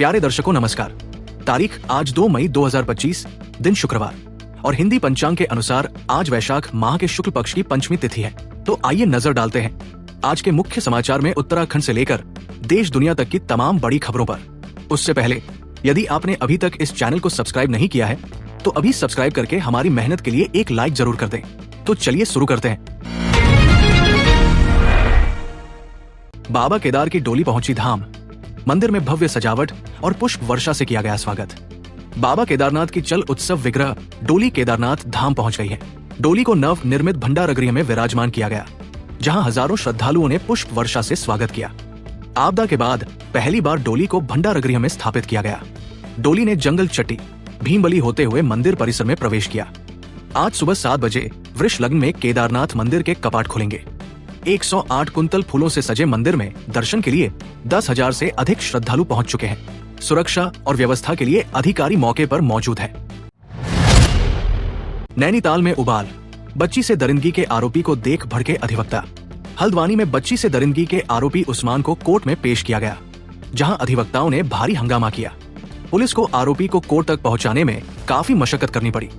प्यारे दर्शकों नमस्कार। तारीख आज 2 मई 2025, दिन शुक्रवार और हिंदी पंचांग के अनुसार आज वैशाख माह के शुक्ल पक्ष की पंचमी तिथि है। तो आइए नजर डालते हैं आज के मुख्य समाचार में उत्तराखंड से लेकर देश दुनिया तक की तमाम बड़ी खबरों पर। उससे पहले यदि आपने अभी तक इस चैनल को सब्सक्राइब नहीं किया है तो अभी सब्सक्राइब करके हमारी मेहनत के लिए एक लाइक जरूर कर दें। तो चलिए शुरू करते हैं। बाबा केदार की डोली पहुंची धाम, मंदिर में भव्य सजावट और पुष्प वर्षा से किया गया स्वागत। बाबा केदारनाथ की चल उत्सव विग्रह डोली केदारनाथ धाम पहुंच गई है। डोली को नव निर्मित भंडारगृह में विराजमान किया गया, जहां हजारों श्रद्धालुओं ने पुष्प वर्षा से स्वागत किया। आपदा के बाद पहली बार डोली को भंडारगृह में स्थापित किया गया। डोली ने जंगल चट्टी भीमबली होते हुए मंदिर परिसर में प्रवेश किया। आज सुबह 7 बजे वृष लग्न में केदारनाथ मंदिर के कपाट खुलेंगे। 108 कुंतल फूलों से सजे मंदिर में दर्शन के लिए 10,000 से अधिक श्रद्धालु पहुंच चुके हैं। सुरक्षा और व्यवस्था के लिए अधिकारी मौके पर मौजूद है। नैनीताल में उबाल, बच्ची से दरिंदगी के आरोपी को देख भड़के अधिवक्ता। हल्द्वानी में बच्ची से दरिंदगी के आरोपी उस्मान को कोर्ट में पेश किया गया, जहां अधिवक्ताओं ने भारी हंगामा किया। पुलिस को आरोपी को कोर्ट तक पहुंचाने में काफी मशक्कत करनी पड़ी।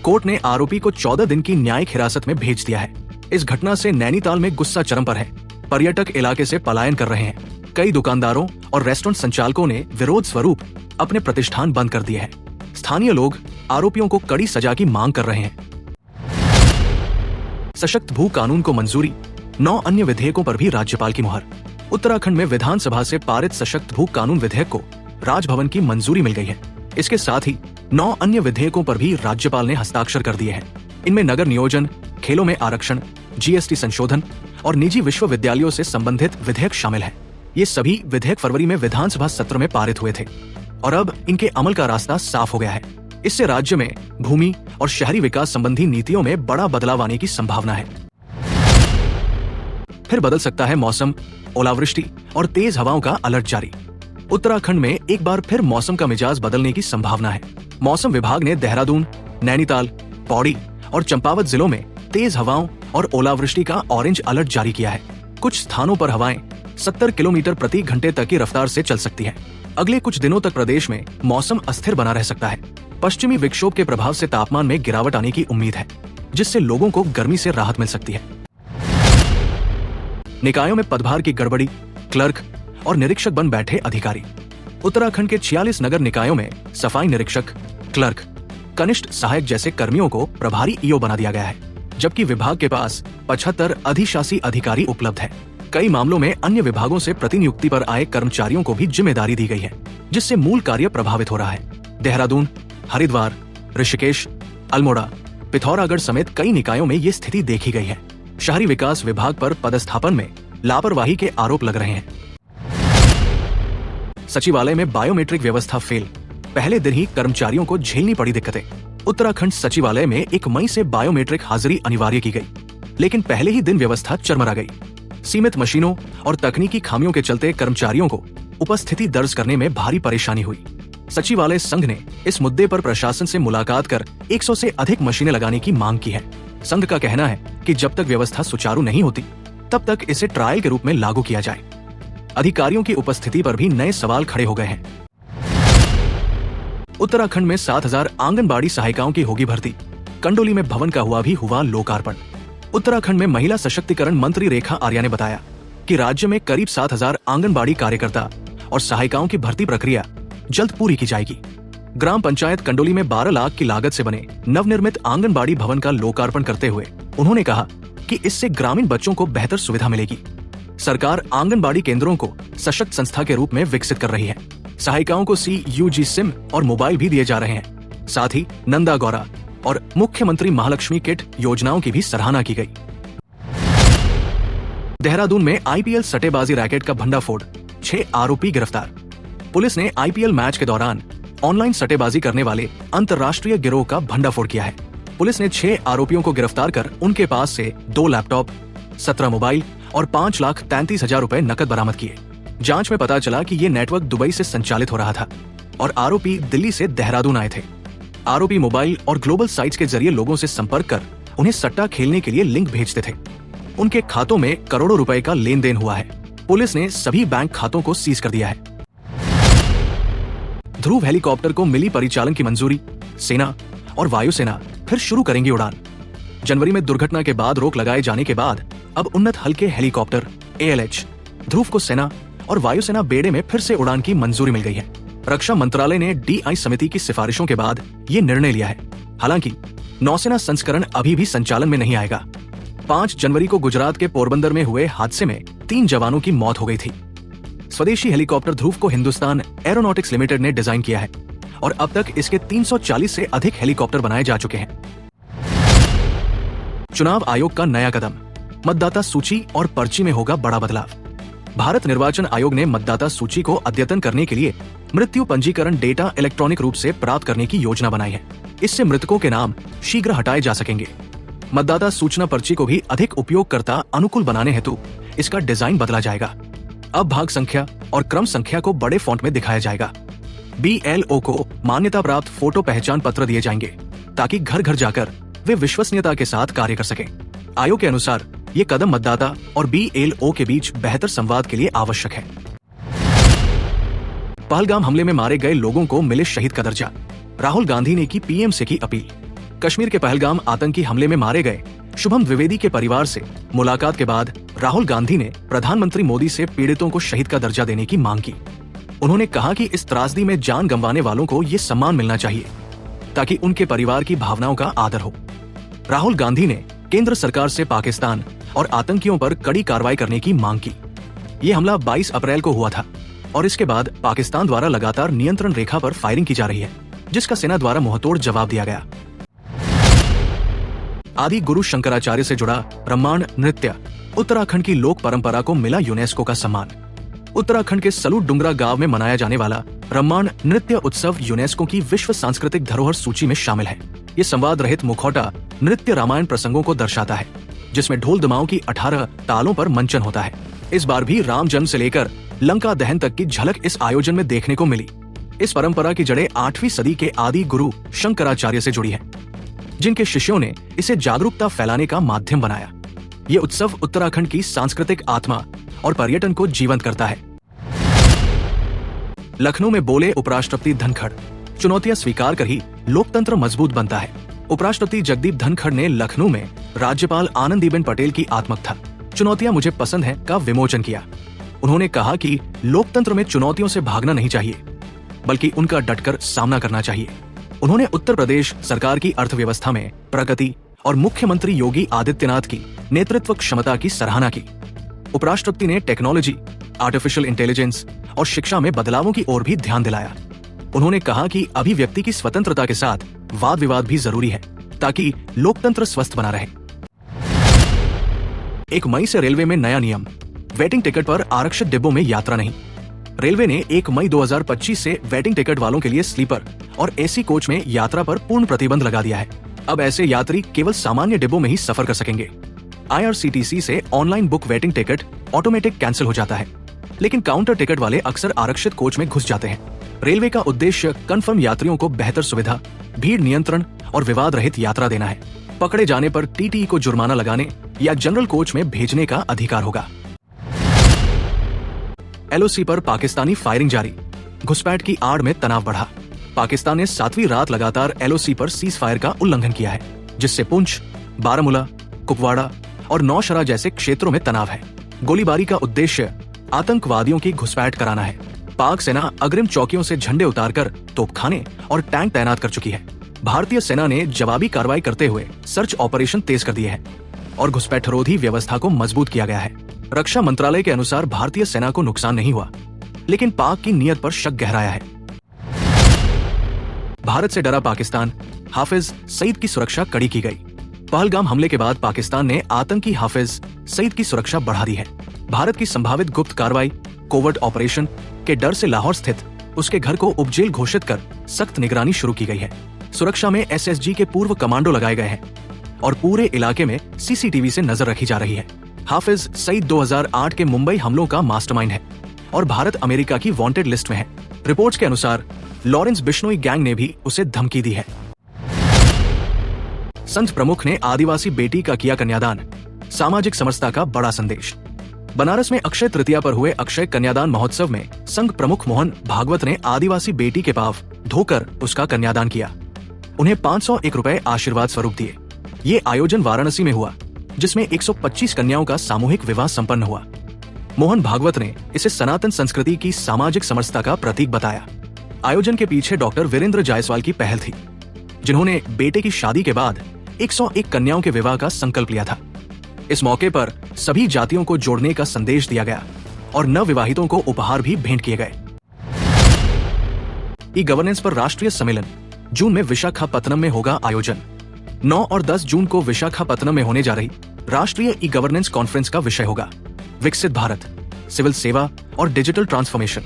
कोर्ट ने आरोपी को 14 दिन की न्यायिक हिरासत में भेज दिया है। इस घटना से नैनीताल में गुस्सा चरम पर है। पर्यटक इलाके से पलायन कर रहे हैं। कई दुकानदारों और रेस्टोरेंट संचालकों ने विरोध स्वरूप अपने प्रतिष्ठान बंद कर दिए हैं। स्थानीय लोग आरोपियों को कड़ी सजा की मांग कर रहे हैं। सशक्त भू कानून को मंजूरी, 9 अन्य विधेयकों पर भी राज्यपाल की मुहर। उत्तराखंड में विधानसभा से पारित सशक्त भू कानून विधेयक को राजभवन की मंजूरी मिल गई है। इसके साथ ही 9 अन्य विधेयकों पर भी राज्यपाल ने हस्ताक्षर कर दिए हैं। इनमें नगर नियोजन, खेलों में आरक्षण, जीएसटी संशोधन और निजी विश्वविद्यालयों से संबंधित विधेयक शामिल हैं। ये सभी विधेयक फरवरी में विधानसभा सत्र में पारित हुए थे और अब इनके अमल का रास्ता साफ हो गया है। इससे राज्य में भूमि और शहरी विकास संबंधी नीतियों में बड़ा बदलाव आने की संभावना है। फिर बदल सकता है मौसम, ओलावृष्टि और तेज हवाओं का अलर्ट जारी। उत्तराखंड में एक बार फिर मौसम का मिजाज बदलने की संभावना है। मौसम विभाग ने देहरादून, नैनीताल, पौड़ी और चंपावत जिलों में तेज हवाओं और ओलावृष्टि का ऑरेंज अलर्ट जारी किया है। कुछ स्थानों पर हवाएं 70 किलोमीटर प्रति घंटे तक की रफ्तार से चल सकती हैं। अगले कुछ दिनों तक प्रदेश में मौसम अस्थिर बना रह सकता है। पश्चिमी विक्षोभ के प्रभाव से तापमान में गिरावट आने की उम्मीद है, जिससे लोगों को गर्मी से राहत मिल सकती है। निकायों में पदभार की गड़बड़ी, क्लर्क और निरीक्षक बन बैठे अधिकारी। उत्तराखंड के 46 नगर निकायों में सफाई निरीक्षक, क्लर्क, कनिष्ठ सहायक जैसे कर्मियों को प्रभारी ईओ बना दिया गया है, जबकि विभाग के पास 75 अधिशासी अधिकारी उपलब्ध है। कई मामलों में अन्य विभागों से प्रतिनियुक्ति पर आए कर्मचारियों को भी जिम्मेदारी दी गई है, जिससे मूल कार्य प्रभावित हो रहा है। देहरादून, हरिद्वार, ऋषिकेश, अल्मोड़ा, पिथौरागढ़ समेत कई निकायों में ये स्थिति देखी गई है। शहरी विकास विभाग पर पदस्थापन में लापरवाही के आरोप लग रहे हैं। सचिवालय में बायोमेट्रिक व्यवस्था फेल, पहले दिन ही कर्मचारियों को झेलनी पड़ी दिक्कतें। उत्तराखंड सचिवालय में 1 मई से बायोमेट्रिक हाजिरी अनिवार्य की गई, लेकिन पहले ही दिन व्यवस्था चरमरा गई। सीमित मशीनों और तकनीकी खामियों के चलते कर्मचारियों को उपस्थिति दर्ज करने में भारी परेशानी हुई। सचिवालय संघ ने इस मुद्दे पर प्रशासन से मुलाकात कर 100 से अधिक मशीनें लगाने की मांग की है। संघ का कहना है कि जब तक व्यवस्था सुचारू नहीं होती तब तक इसे ट्रायल के रूप में लागू किया जाए। अधिकारियों की उपस्थिति पर भी नए सवाल खड़े हो गए हैं। उत्तराखंड में 7,000 आंगनबाड़ी सहायिकाओं की होगी भर्ती। कंडोली में भवन का हुआ लोकार्पण। उत्तराखंड में महिला सशक्तिकरण मंत्री रेखा आर्या ने बताया कि राज्य में करीब 7,000 आंगनबाड़ी कार्यकर्ता और सहायिकाओं की भर्ती प्रक्रिया जल्द पूरी की जाएगी। ग्राम पंचायत कंडोली में 12 लाख की लागत से बने नवनिर्मित आंगनबाड़ी भवन का लोकार्पण करते हुए उन्होंने कहा कि इससे ग्रामीण बच्चों को बेहतर सुविधा मिलेगी। सरकार आंगनबाड़ी केंद्रों को सशक्त संस्था के रूप में विकसित कर रही है। सहायिकाओं को CUG सिम और मोबाइल भी दिए जा रहे हैं। साथ ही नंदा गौरा और मुख्यमंत्री महालक्ष्मी किट योजनाओं की भी सराहना की गई। देहरादून में IPL सट्टेबाजी रैकेट का भंडाफोड़, 6 आरोपी गिरफ्तार। पुलिस ने IPL मैच के दौरान ऑनलाइन सट्टेबाजी करने वाले अंतर्राष्ट्रीय गिरोह का भंडाफोड़ किया है। पुलिस ने 6 आरोपियों को गिरफ्तार कर उनके पास से 2 लैपटॉप, 17 मोबाइल और 5,33,000 रुपए नकद बरामद किए। जांच में पता चला कि ये नेटवर्क दुबई से संचालित हो रहा था और आरोपी दिल्ली से देहरादून आए थे। आरोपी मोबाइल और ग्लोबल साइट्स के जरिए लोगों से संपर्क कर उन्हें सट्टा खेलने के लिए लिंक भेजते थे। उनके खातों में करोड़ों रुपए का लेन देन हुआ है। पुलिस ने सभी बैंक खातों को सीज कर दिया है। ध्रुव हेलीकॉप्टर को मिली परिचालन की मंजूरी, सेना और वायुसेना फिर शुरू करेंगी उड़ान। जनवरी में दुर्घटना के बाद रोक लगाए जाने के बाद अब उन्नत हल्के हेलीकॉप्टर ALH ध्रुव को सेना और वायुसेना बेड़े में फिर से उड़ान की मंजूरी मिल गई है। रक्षा मंत्रालय ने DI समिति की सिफारिशों के बाद ये निर्णय लिया है। हालांकि नौसेना संस्करण अभी भी संचालन में नहीं आएगा। 5 जनवरी को गुजरात के पोरबंदर में हुए हादसे में 3 जवानों की मौत हो गई थी। स्वदेशी हेलीकॉप्टर ध्रुव को हिंदुस्तान एरोनॉटिक्स लिमिटेड ने डिजाइन किया है और अब तक इसके 340 से अधिक हेलीकॉप्टर बनाए जा चुके हैं। चुनाव आयोग का नया कदम, मतदाता सूची और पर्ची में होगा बड़ा बदलाव। भारत निर्वाचन आयोग ने मतदाता सूची को अद्यतन करने के लिए मृत्यु पंजीकरण डेटा इलेक्ट्रॉनिक रूप से प्राप्त करने की योजना बनाई है। इससे मृतकों के नाम शीघ्र हटाए जा सकेंगे। मतदाता सूचना पर्ची को भी अधिक उपयोगकर्ता अनुकूल बनाने हेतु इसका डिजाइन बदला जाएगा। अब भाग संख्या और क्रम संख्या को बड़े फॉन्ट में दिखाया जाएगा। BLO को मान्यता प्राप्त फोटो पहचान पत्र दिए जाएंगे ताकि घर घर जाकर वे विश्वसनीयता के साथ कार्य कर सकें। आयोग के अनुसार ये कदम मतदाता और BLO के बीच बेहतर संवाद के लिए आवश्यक है। पहलगाम हमले में मारे गए लोगों को मिले शहीद का दर्जा, राहुल गांधी ने की PM से की अपील। कश्मीर के पहलगाम आतंकी हमले में मारे गए शुभम द्विवेदी के परिवार से मुलाकात के बाद राहुल गांधी ने प्रधानमंत्री मोदी से पीड़ितों को शहीद का दर्जा देने की मांग की। उन्होंने कहा कि इस त्रासदी में जान गंवाने वालों को ये सम्मान मिलना चाहिए ताकि उनके परिवार की भावनाओं का आदर हो। राहुल गांधी ने केंद्र सरकार से पाकिस्तान और आतंकियों पर कड़ी कार्रवाई करने की मांग की। ये हमला 22 अप्रैल को हुआ था और इसके बाद पाकिस्तान द्वारा लगातार नियंत्रण रेखा पर फायरिंग की जा रही है, जिसका सेना द्वारा मुंहतोड़ जवाब दिया गया। आदि गुरु शंकराचार्य से जुड़ा ब्रह्मांड नृत्य, उत्तराखंड की लोक परंपरा को मिला यूनेस्को का सम्मान। उत्तराखंड के सलूट डुंगरा गांव में मनाया जाने वाला ब्रह्मांड नृत्य उत्सव यूनेस्को की विश्व सांस्कृतिक धरोहर सूची में शामिल है। ये संवाद रहित मुखौटा नृत्य रामायण प्रसंगों को दर्शाता है, जिसमें ढोल दमाओं की 18 तालों पर मंचन होता है। इस बार भी राम जन्म से लेकर लंका दहन तक की झलक इस आयोजन में देखने को मिली। इस परंपरा की जड़ें 8वीं सदी के आदि गुरु शंकराचार्य से जुड़ी है, जिनके शिष्यों ने इसे जागरूकता फैलाने का माध्यम बनाया। ये उत्सव उत्तराखंड की सांस्कृतिक आत्मा और पर्यटन को जीवंत करता है। लखनऊ में बोले उपराष्ट्रपति धनखड़, चुनौतियां स्वीकार कर ही लोकतंत्र मजबूत बनता है। उपराष्ट्रपति जगदीप धनखड़ ने लखनऊ में राज्यपाल आनंदीबेन पटेल की आत्मकथा चुनौतियां मुझे पसंद है का विमोचन किया। उन्होंने कहा कि लोकतंत्र में चुनौतियों से भागना नहीं चाहिए, बल्कि उनका डटकर सामना करना चाहिए। उन्होंने उत्तर प्रदेश सरकार की अर्थव्यवस्था में प्रगति और मुख्यमंत्री योगी आदित्यनाथ की नेतृत्व क्षमता की सराहना की। उपराष्ट्रपति ने टेक्नोलॉजी, आर्टिफिशियल इंटेलिजेंस और शिक्षा में बदलावों की ओर भी ध्यान दिलाया। उन्होंने कहा कि अभिव्यक्ति की स्वतंत्रता के साथ वाद विवाद भी जरूरी है ताकि लोकतंत्र स्वस्थ बना रहे। 1 मई से रेलवे में नया नियम, वेटिंग टिकट पर आरक्षित डिब्बों में यात्रा नहीं। रेलवे ने 1 मई 2025 से वेटिंग टिकट वालों के लिए स्लीपर और AC कोच में यात्रा पर पूर्ण प्रतिबंध लगा दिया है। अब ऐसे यात्री केवल सामान्य डिब्बों में ही सफर कर सकेंगे। IRCTC से online book waiting ticket automatic cancel हो जाता है, लेकिन काउंटर टिकट वाले अक्सर आरक्षित कोच में घुस जाते हैं। रेलवे का उद्देश्य कन्फर्म यात्रियों को बेहतर सुविधा, भीड़ नियंत्रण और विवाद रहित यात्रा देना है। पकड़े जाने पर TTE को जुर्माना लगाने या जनरल कोच में भेजने का अधिकार होगा। LOC पर पाकिस्तानी फायरिंग जारी, घुसपैठ की आड़ में तनाव बढ़ा। पाकिस्तान ने 7वीं रात लगातार LOC पर सीज फायर का उल्लंघन किया है, जिससे पुंछ, बारामूला, कुपवाड़ा और नौशहरा जैसे क्षेत्रों में तनाव है। गोलीबारी का उद्देश्य आतंकवादियों की घुसपैठ कराना है। पाक सेना अग्रिम चौकियों से झंडे उतारकर तोपखाने और टैंक तैनात कर चुकी है। भारतीय सेना ने जवाबी कार्रवाई करते हुए सर्च ऑपरेशन तेज कर दिए हैं और घुसपैठरोधी व्यवस्था को मजबूत किया गया है। रक्षा मंत्रालय के अनुसार भारतीय सेना को नुकसान नहीं हुआ, लेकिन पाक की नीयत पर शक गहराया है। भारत से डरा पाकिस्तान, हाफिज सईद की सुरक्षा कड़ी की गई। पहलगाम हमले के बाद पाकिस्तान ने आतंकी हाफिज सईद की सुरक्षा बढ़ा दी है। भारत की संभावित गुप्त कार्रवाई, कोवर्ट ऑपरेशन के डर से लाहौर स्थित उसके घर को उपजेल घोषित कर सख्त निगरानी शुरू की गई है। सुरक्षा में SSG के पूर्व कमांडो लगाए गए हैं और पूरे इलाके में CCTV से नजर रखी जा रही है। हाफिज सईद 2008 के मुंबई हमलों का मास्टरमाइंड है और भारत अमेरिका की वांटेड लिस्ट में है। रिपोर्ट्स के अनुसार लॉरेंस बिश्नोई गैंग ने भी उसे धमकी दी है। संघ प्रमुख ने आदिवासी बेटी का किया कन्यादान, सामाजिक समरसता का बड़ा संदेश। बनारस में अक्षय तृतीया पर हुए अक्षय कन्यादान महोत्सव में संघ प्रमुख मोहन भागवत ने आदिवासी बेटी के पांव धोकर उसका कन्यादान किया। उन्हें 501 रुपए आशीर्वाद स्वरूप दिए। ये आयोजन वाराणसी में हुआ, जिसमें 125 कन्याओं का सामूहिक विवाह संपन्न हुआ। मोहन भागवत ने इसे सनातन संस्कृति की सामाजिक समरसता का प्रतीक बताया। आयोजन के पीछे डॉक्टर वीरेंद्र जायसवाल की पहल थी, जिन्होंने बेटे की शादी के बाद 101 कन्याओं के विवाह का संकल्प लिया था। इस मौके पर सभी जातियों को जोड़ने का संदेश दिया गया और नवविवाहितों को उपहार भी भेंट किए गए। ई गवर्नेंस पर राष्ट्रीय सम्मेलन जून में विशाखापत्तनम में होगा आयोजन। 9 और 10 जून को विशाखापत्तनम में होने जा रही राष्ट्रीय ई गवर्नेंस कॉन्फ्रेंस का विषय होगा विकसित भारत, सिविल सेवा और डिजिटल ट्रांसफॉर्मेशन।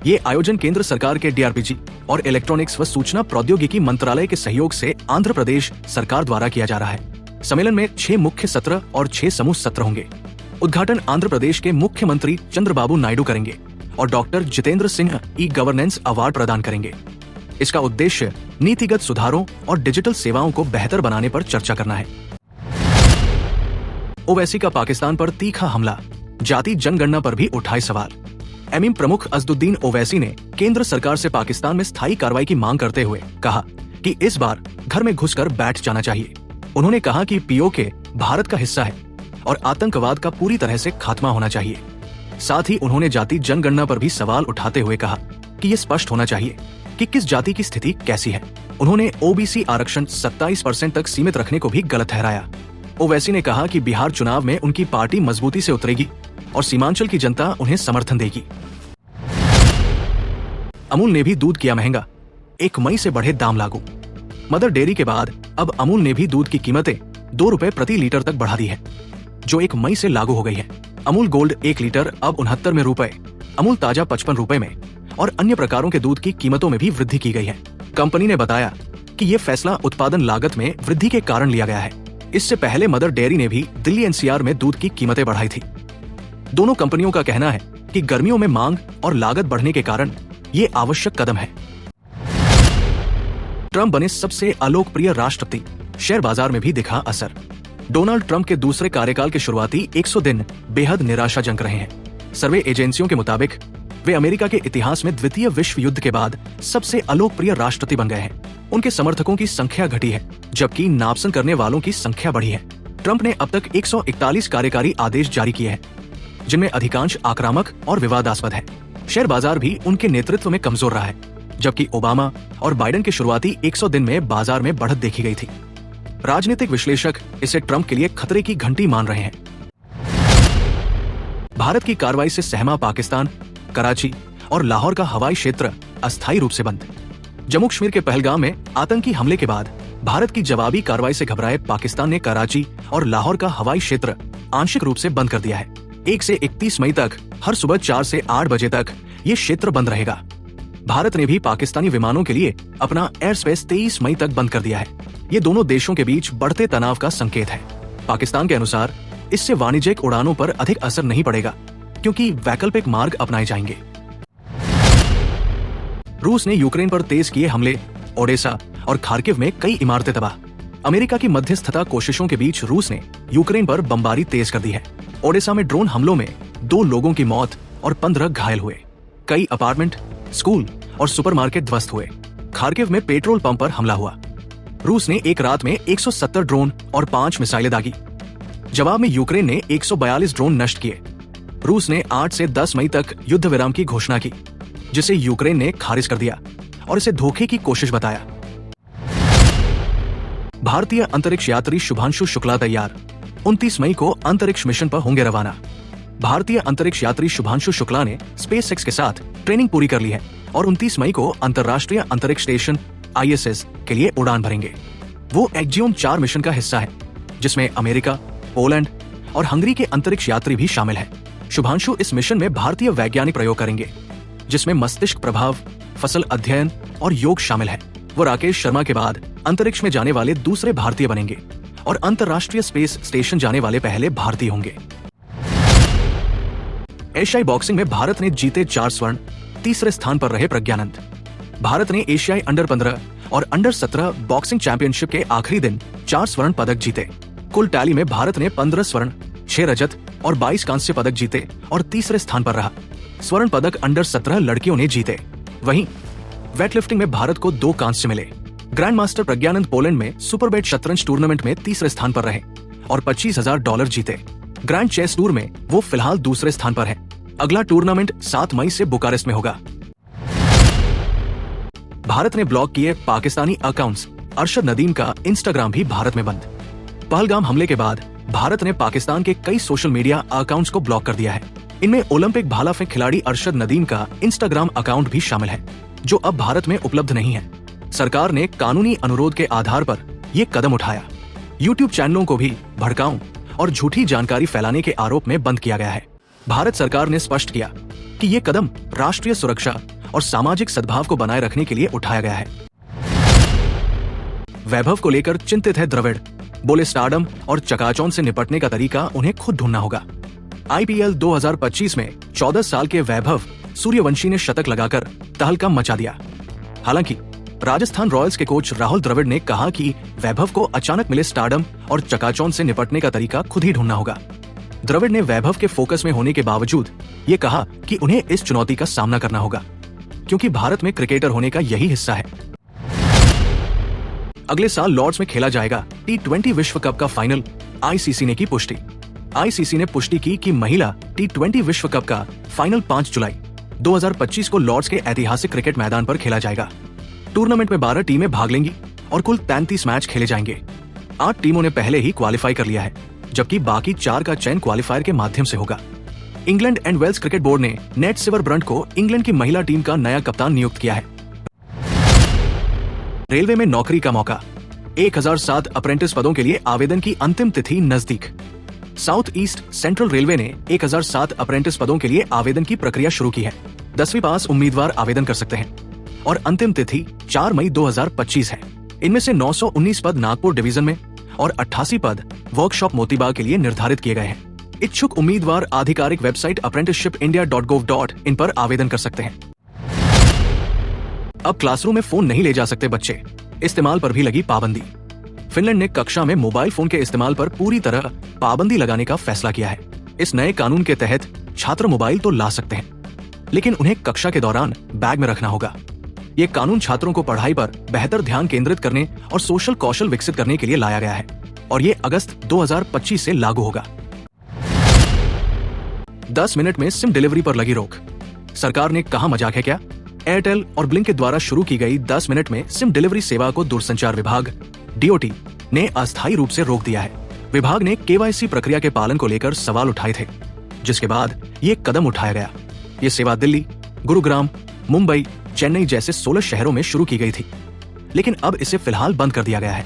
ये आयोजन केंद्र सरकार के डीआरपीजी और इलेक्ट्रॉनिक्स व सूचना प्रौद्योगिकी मंत्रालय के सहयोग से आंध्र प्रदेश सरकार द्वारा किया जा रहा है। सम्मेलन में 6 मुख्य सत्र और 6 समूह सत्र होंगे। उद्घाटन आंध्र प्रदेश के मुख्यमंत्री चंद्रबाबू नायडू करेंगे और doctor Jitendra Singh e governance award प्रदान करेंगे। इसका उद्देश्य नीतिगत सुधारों और डिजिटल सेवाओं को बेहतर बनाने पर चर्चा करना है। ओवैसी का पाकिस्तान पर तीखा हमला, जाति जनगणना पर भी उठाए सवाल। एमएम प्रमुख असदुद्दीन ओवैसी ने केंद्र सरकार से पाकिस्तान में स्थायी कार्रवाई की मांग करते हुए कहा कि इस बार घर में घुसकर बैठ जाना चाहिए। उन्होंने कहा कि पीओके भारत का हिस्सा है और आतंकवाद का पूरी तरह से खात्मा होना चाहिए। साथ ही उन्होंने जाति जनगणना पर भी सवाल उठाते हुए कहा कि ये स्पष्ट होना चाहिए कि किस जाति की स्थिति कैसी है। उन्होंने ओबीसी आरक्षण 27% तक सीमित रखने को भी गलत ठहराया। ओवैसी ने कहा कि बिहार चुनाव में उनकी पार्टी मजबूती से उतरेगी और सीमांचल की जनता उन्हें समर्थन देगी। अमूल ने भी दूध किया महंगा, 1 मई से बढ़े दाम लागू। मदर डेयरी के बाद अब अमूल ने भी दूध की कीमतें 2 रुपए प्रति लीटर तक बढ़ा दी है, जो 1 मई से लागू हो गई है। अमूल गोल्ड 1 लीटर अब 69 में रुपए, अमूल ताजा 55 रुपए में और अन्य प्रकारों के दूध की कीमतों में भी वृद्धि की गई है। कंपनी ने बताया कि ये फैसला उत्पादन लागत में वृद्धि के कारण लिया गया है। इससे पहले मदर डेयरी ने भी दिल्ली एनसीआर में दूध की कीमतें बढ़ाई थी। दोनों कंपनियों का कहना है कि गर्मियों में मांग और लागत बढ़ने के कारण ये आवश्यक कदम है। ट्रंप बने सबसे अलोकप्रिय राष्ट्रपति, शेयर बाजार में भी दिखा असर। डोनाल्ड ट्रंप के दूसरे कार्यकाल के शुरुआती 100 दिन बेहद निराशाजनक रहे हैं। सर्वे एजेंसियों के मुताबिक वे अमेरिका के इतिहास में द्वितीय विश्व युद्ध के बाद सबसे अलोकप्रिय राष्ट्रपति बन गए हैं। उनके समर्थकों की संख्या घटी है, जबकि नापसंद करने वालों की संख्या बढ़ी है। ट्रंप ने अब तक 141 कार्यकारी आदेश जारी किए हैं, जिनमें अधिकांश आक्रामक और विवादास्पद है। शेयर बाजार भी उनके नेतृत्व में कमजोर रहा है, जबकि ओबामा और बाइडेन के शुरुआती 100 दिन में बाजार में बढ़त देखी गई थी। राजनीतिक विश्लेषक इसे ट्रंप के लिए खतरे की घंटी मान रहे हैं। भारत की कार्रवाई से सहमा पाकिस्तान, कराची और लाहौर का हवाई क्षेत्र अस्थायी रूप से बंद। जम्मू कश्मीर के पहलगाम में आतंकी हमले के बाद भारत की जवाबी कार्रवाई से घबराए पाकिस्तान ने कराची और लाहौर का हवाई क्षेत्र आंशिक रूप से बंद कर दिया है। 1 से 31 मई तक हर सुबह 4 से 8 बजे तक ये क्षेत्र बंद रहेगा। भारत ने भी पाकिस्तानी विमानों के लिए अपना एयर स्पेस 23 मई तक बंद कर दिया है। ये दोनों देशों के बीच बढ़ते तनाव का संकेत है। पाकिस्तान के अनुसार इससे वाणिज्यिक उड़ानों पर अधिक असर नहीं पड़ेगा, क्योंकि वैकल्पिक मार्ग अपनाए जाएंगे। रूस ने यूक्रेन पर तेज किए हमले, ओडेसा और खार्किव में कई इमारतें तबाह। अमेरिका की मध्यस्थता कोशिशों के बीच रूस ने यूक्रेन पर बमबारी तेज कर दी है। ओडेसा में ड्रोन हमलों में 2 लोगों की मौत और 15 घायल हुए। कई अपार्टमेंट, स्कूल और सुपरमार्केट ध्वस्त हुए। खार्किव में पेट्रोल पंप पर हमला हुआ। रूस ने एक रात में 170 ड्रोन और 5 मिसाइलें दागी। जवाब में यूक्रेन ने 142 ड्रोन नष्ट किए। रूस ने 8 से 10 मई तक युद्ध विराम की घोषणा की, जिसे यूक्रेन ने खारिज कर दिया और इसे धोखे की कोशिश बताया। भारतीय अंतरिक्ष यात्री शुभांशु शुक्ला तैयार, 29 मई को अंतरिक्ष मिशन पर होंगे रवाना। भारतीय अंतरिक्ष यात्री शुभांशु शुक्ला ने स्पेसएक्स के साथ ट्रेनिंग पूरी कर ली है और 29 मई को अंतर्राष्ट्रीय अंतरिक्ष स्टेशन ISS के लिए उड़ान भरेंगे। वो एक्जियोम 4 मिशन का हिस्सा है, जिसमें अमेरिका, पोलैंड और हंगरी के अंतरिक्ष यात्री भी शामिल हैं। शुभांशु इस मिशन में भारतीय वैज्ञानिक प्रयोग करेंगे, जिसमें मस्तिष्क प्रभाव, फसल अध्ययन और योग शामिल है। वो राकेश शर्मा के बाद अंतरिक्ष में जाने वाले दूसरे भारतीय बनेंगे और अंतर्राष्ट्रीय स्पेस स्टेशन जाने वाले पहले भारतीय होंगे। एशियाई बॉक्सिंग में भारत ने जीते 4 स्वर्ण, तीसरे स्थान पर रहे प्रज्ञानंद। भारत ने एशियाई अंडर 15 और अंडर 17 बॉक्सिंग चैंपियनशिप के आखिरी दिन 4 स्वर्ण पदक जीते। कुल टैली में भारत ने 15 स्वर्ण, 6 रजत और 22 कांस्य पदक जीते और तीसरे स्थान पर रहा। स्वर्ण पदक अंडर 17 लड़कियों ने जीते। वहीं वेटलिफ्टिंग में भारत को 2 कांस्य मिले। ग्रैंड मास्टर प्रज्ञानंद पोलैंड में सुपरबेट शतरंज टूर्नामेंट में तीसरे स्थान पर रहे और $25,000 जीते। ग्रैंड चेस टूर में वो फिलहाल दूसरे स्थान पर है। अगला टूर्नामेंट 7 मई से बुकारेस्ट में होगा। भारत ने ब्लॉक किए पाकिस्तानी अकाउंट्स। अरशद नदीम का इंस्टाग्राम भी भारत में बंद। पहलगाम हमले के बाद भारत ने पाकिस्तान के कई सोशल मीडिया अकाउंट्स को ब्लॉक कर दिया है। इनमें ओलंपिक भाला फेंक खिलाड़ी अरशद नदीम का इंस्टाग्राम अकाउंट भी शामिल है, जो अब भारत में उपलब्ध नहीं है। सरकार ने कानूनी अनुरोध के आधार पर ये कदम उठाया। यूट्यूब चैनलों को भी भड़काऊ और झूठी जानकारी फैलाने के आरोप में बंद किया गया है। भारत सरकार ने स्पष्ट किया कि ये कदम राष्ट्रीय सुरक्षा और सामाजिक सद्भाव को बनाए रखने के लिए उठाया गया है। वैभव को लेकर चिंतित है द्रविड़। बोले स्टारडम और चकाचौंध से निपटने का तरीका उन्हें खुद ढूंढना होगा। आईपीएल 2025 में 14 साल के वैभव सूर्यवंशी ने शतक लगाकर तहलका मचा दिया। हालांकि राजस्थान रॉयल्स के कोच राहुल द्रविड़ ने कहा कि वैभव को अचानक मिले स्टारडम और चकाचौंध से निपटने का तरीका खुद ही ढूंढना होगा। द्रविड़ ने वैभव के फोकस में होने के बावजूद ये कहा कि उन्हें इस चुनौती का सामना करना होगा, क्योंकि भारत में क्रिकेटर होने का यही हिस्सा है। अगले साल लॉर्ड्स में खेला जाएगा T20 विश्व कप का फाइनल। आईसीसी ने की पुष्टि। आईसीसी ने पुष्टि की कि महिला T20 विश्व कप का फाइनल 5 जुलाई 2025 को लॉर्ड्स के ऐतिहासिक क्रिकेट मैदान पर खेला जाएगा। टूर्नामेंट में 12 टीमें भाग लेंगी और कुल 33 मैच खेले जाएंगे। 8 टीमों ने पहले ही क्वालिफाई कर लिया है, जबकि बाकी 4 का चयन क्वालिफायर के माध्यम से होगा। England and Wales cricket board ने नेट सिवर ब्रंट को इंग्लैंड की महिला टीम का नया कप्तान नियुक्त किया है। रेलवे में नौकरी का मौका। 1007 अप्रेंटिस पदों के लिए आवेदन की अंतिम तिथि नजदीक। साउथ ईस्ट सेंट्रल रेलवे ने 1007 अप्रेंटिस पदों के लिए आवेदन की प्रक्रिया शुरू की है। 10वीं पास उम्मीदवार आवेदन कर सकते हैं और अंतिम तिथि 4 मई 2025 है। इनमें से 919 पद नागपुर डिवीजन में और 88 पद वर्कशॉप मोतीबाग के लिए निर्धारित किए गए हैं। इच्छुक उम्मीदवार आधिकारिक वेबसाइट apprenticeshipindia.gov.in पर आवेदन कर सकते हैं। अब क्लासरूम में फोन नहीं ले जा सकते बच्चे, इस्तेमाल पर भी लगी पाबंदी। फिनलैंड ने कक्षा में मोबाइल फोन के इस्तेमाल पर पूरी तरह पाबंदी लगाने का फैसला किया है। इस नए कानून के तहत छात्र मोबाइल तो ला सकते हैं, लेकिन उन्हें कक्षा के दौरान बैग में रखना होगा। ये कानून छात्रों को पढ़ाई पर बेहतर ध्यान केंद्रित करने और सोशल कौशल विकसित करने के लिए लाया गया है और ये अगस्त 2025 से लागू होगा। 10 मिनट में सिम डिलीवरी पर लगी रोक। सरकार ने कहा मजाक है क्या? एयरटेल और ब्लिंक के द्वारा शुरू की गई 10 मिनट में सिम डिलीवरी सेवा को दूरसंचार विभाग DOT ने अस्थायी रूप से रोक दिया है। विभाग ने KYC प्रक्रिया के पालन को लेकर सवाल उठाए थे, जिसके बाद ये कदम उठाया गया। ये सेवा दिल्ली, गुरुग्राम, मुंबई, चेन्नई जैसे 16 शहरों में शुरू की गई थी, लेकिन अब इसे फिलहाल बंद कर दिया गया है।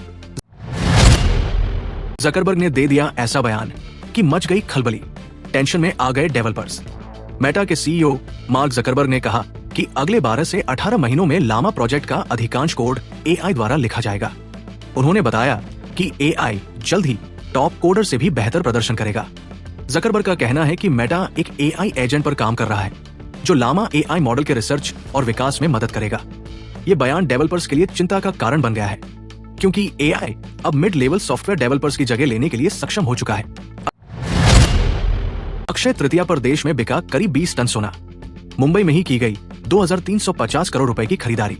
जकरबर्ग ने दे दिया ऐसा बयान कि मच गई खलबली, टेंशन में आ गए डेवलपर्स। मेटा के CEO मार्क जकरबर्ग ने कहा कि अगले 12 से 18 महीनों में लामा प्रोजेक्ट का अधिकांश कोड AI द्वारा लिखा जाएगा। उन्होंने बताया कि AI जल्द ही टॉप कोडर से भी बेहतर प्रदर्शन करेगा। जकरबर्ग का कहना है कि मेटा एक AI एजेंट पर काम कर रहा है, जो लामा AI मॉडल के रिसर्च और विकास में मदद करेगा। ये बयान डेवलपर्स के लिए चिंता का कारण बन गया है, क्योंकि AI अब मिड लेवल सॉफ्टवेयर डेवलपर्स की जगह लेने के लिए सक्षम हो चुका है। अक्षय तृतीया पर देश में बिका करीब 20 टन सोना। मुंबई में ही की गई 2350 करोड़ रुपए की खरीदारी।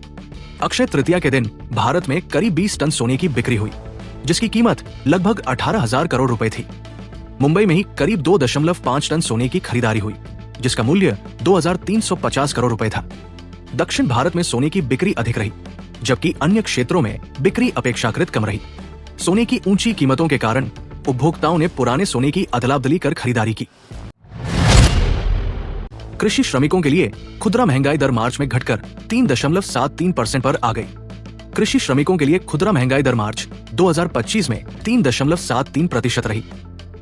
अक्षय तृतीया के दिन भारत में करीब 20 टन सोने की बिक्री हुई, जिसकी कीमत लगभग 18,000 करोड़ रुपए थी। मुंबई में ही करीब 2.5 टन सोने की खरीदारी हुई, जिसका मूल्य 2350 करोड़ रुपए था। दक्षिण भारत में सोने की बिक्री अधिक रही, जबकि अन्य क्षेत्रों में बिक्री अपेक्षाकृत कम रही। सोने की ऊंची कीमतों के कारण उपभोक्ताओं ने पुराने सोने की अदला-बदली कर खरीदारी की। कृषि श्रमिकों के लिए खुदरा महंगाई दर मार्च में घटकर 3.73% पर आ गई। कृषि श्रमिकों के लिए खुदरा महंगाई दर मार्च 2025 में 3.73% रही,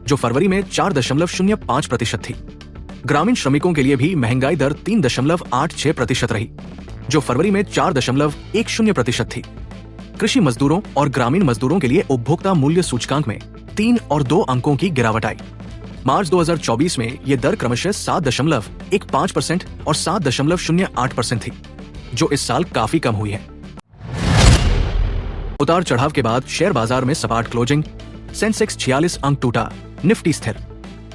जो फरवरी में 4.05% थी। ग्रामीण श्रमिकों के लिए भी महंगाई दर 3.86% रही, जो फरवरी में 4.10% थी। कृषि मजदूरों और ग्रामीण मजदूरों के लिए उपभोक्ता मूल्य सूचकांक में 3 और 2 अंकों की गिरावट आई। मार्च 2024 में ये दर क्रमशः 7.15% और 7.08% थी, जो इस साल काफी कम हुई है। उतार चढ़ाव के बाद शेयर बाजार में सपाट क्लोजिंग। सेंसेक्स 46 अंक टूटा, निफ्टी स्थिर।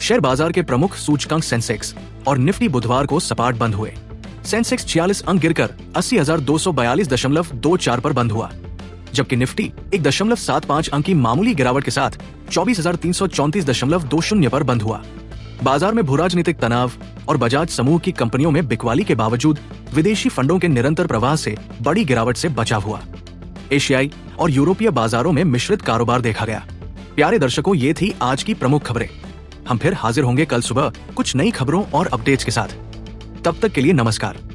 शेयर बाजार के प्रमुख सूचकांक सेंसेक्स और निफ्टी बुधवार को सपाट बंद हुए। सेंसेक्स 46 अंक गिरकर 80,242.24 पर बंद हुआ, जबकि निफ्टी 1.75 अंक की मामूली गिरावट के साथ 24,334.20 पर बंद हुआ। बाजार में भूराजनीतिक तनाव और बजाज समूह की कंपनियों में बिकवाली के बावजूद विदेशी फंडों के निरंतर प्रवाह से बड़ी गिरावट से बचाव हुआ। एशियाई और यूरोपीय बाजारों में मिश्रित कारोबार देखा गया। प्यारे दर्शकों, ये थी आज की प्रमुख खबरें। हम फिर हाजिर होंगे कल सुबह कुछ नई खबरों और अपडेट्स के साथ। तब तक के लिए नमस्कार।